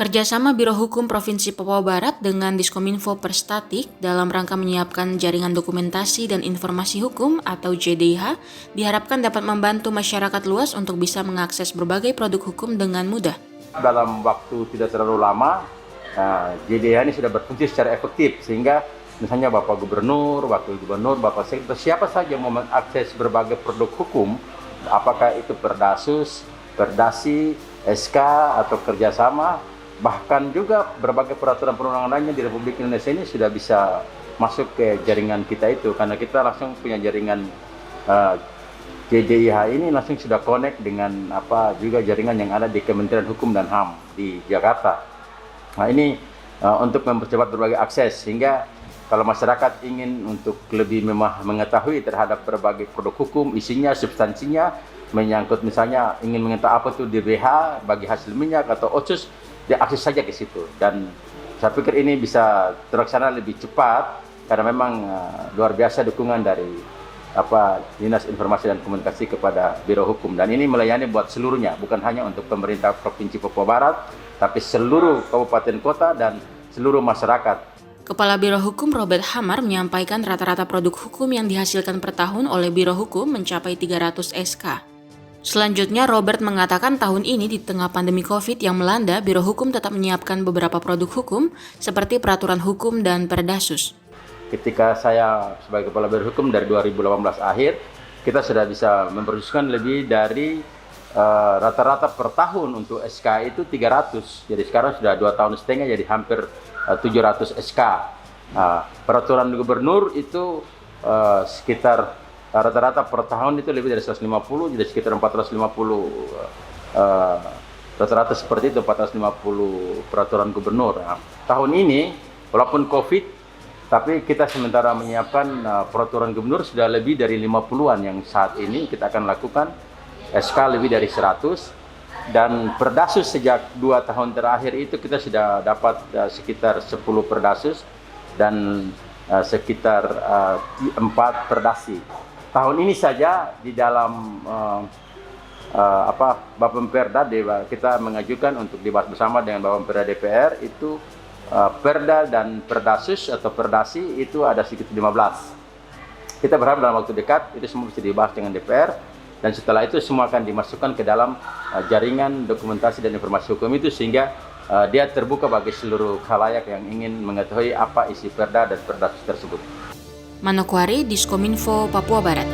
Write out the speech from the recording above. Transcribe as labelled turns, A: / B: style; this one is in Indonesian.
A: Kerjasama Biro Hukum Provinsi Papua Barat dengan Diskominfo Perstatik dalam rangka menyiapkan jaringan dokumentasi dan informasi hukum atau JDIH diharapkan dapat membantu masyarakat luas untuk bisa mengakses berbagai produk hukum dengan mudah.
B: Dalam waktu tidak terlalu lama, JDIH ini sudah berfungsi secara efektif sehingga misalnya Bapak Gubernur, Wakil Gubernur, Bapak Sekda, siapa saja mau mengakses berbagai produk hukum, apakah itu Perdasus, Perdasi, SK atau kerjasama, bahkan juga berbagai peraturan perundangan lainnya di Republik Indonesia ini sudah bisa masuk ke jaringan kita itu, karena kita langsung punya jaringan JDIH ini langsung sudah connect dengan juga jaringan yang ada di Kementerian Hukum dan HAM di Jakarta. Nah ini untuk mempercepat berbagai akses, sehingga kalau masyarakat ingin untuk lebih mengetahui terhadap berbagai produk hukum, isinya, substansinya, menyangkut misalnya ingin mengetahui apa itu DBH bagi hasil minyak atau otsus, dia akses saja ke situ. Dan saya pikir ini bisa terlaksana lebih cepat karena memang luar biasa dukungan dari Dinas Informasi dan Komunikasi kepada Biro Hukum, dan ini melayani buat seluruhnya, bukan hanya untuk pemerintah Provinsi Papua Barat, tapi seluruh kabupaten kota dan seluruh masyarakat.
A: Kepala Biro Hukum Robert Hamar menyampaikan rata-rata produk hukum yang dihasilkan per tahun oleh Biro Hukum mencapai 300 SK. Selanjutnya, Robert mengatakan tahun ini di tengah pandemi COVID yang melanda, Biro Hukum tetap menyiapkan beberapa produk hukum seperti peraturan hukum dan Perdasus.
B: Ketika saya sebagai Kepala Biro Hukum dari 2018 akhir, kita sudah bisa memproduksikan lebih dari rata-rata per tahun untuk SK itu 300. Jadi sekarang sudah 2,5 tahun jadi hampir 700 SK. Peraturan gubernur itu sekitar rata-rata per tahun itu lebih dari 150, jadi sekitar 450 rata-rata seperti itu, 450 peraturan gubernur. Nah, tahun ini walaupun COVID, tapi kita sementara menyiapkan peraturan gubernur sudah lebih dari 50-an yang saat ini kita akan lakukan, SK lebih dari 100, dan Perdasus sejak 2 tahun terakhir itu kita sudah dapat sekitar 10 Perdasus dan sekitar 4 Perdasi. Tahun ini saja di dalam Bapemperda kita mengajukan untuk dibahas bersama dengan Bapemperda DPR itu Perda dan Perdasus atau Perdasi itu ada sekitar 15. Kita berharap dalam waktu dekat itu semua bisa dibahas dengan DPR, dan setelah itu semua akan dimasukkan ke dalam jaringan dokumentasi dan informasi hukum itu, sehingga dia terbuka bagi seluruh khalayak yang ingin mengetahui apa isi Perda dan Perdasus tersebut.
A: Manokwari, Diskominfo, Papua Barat.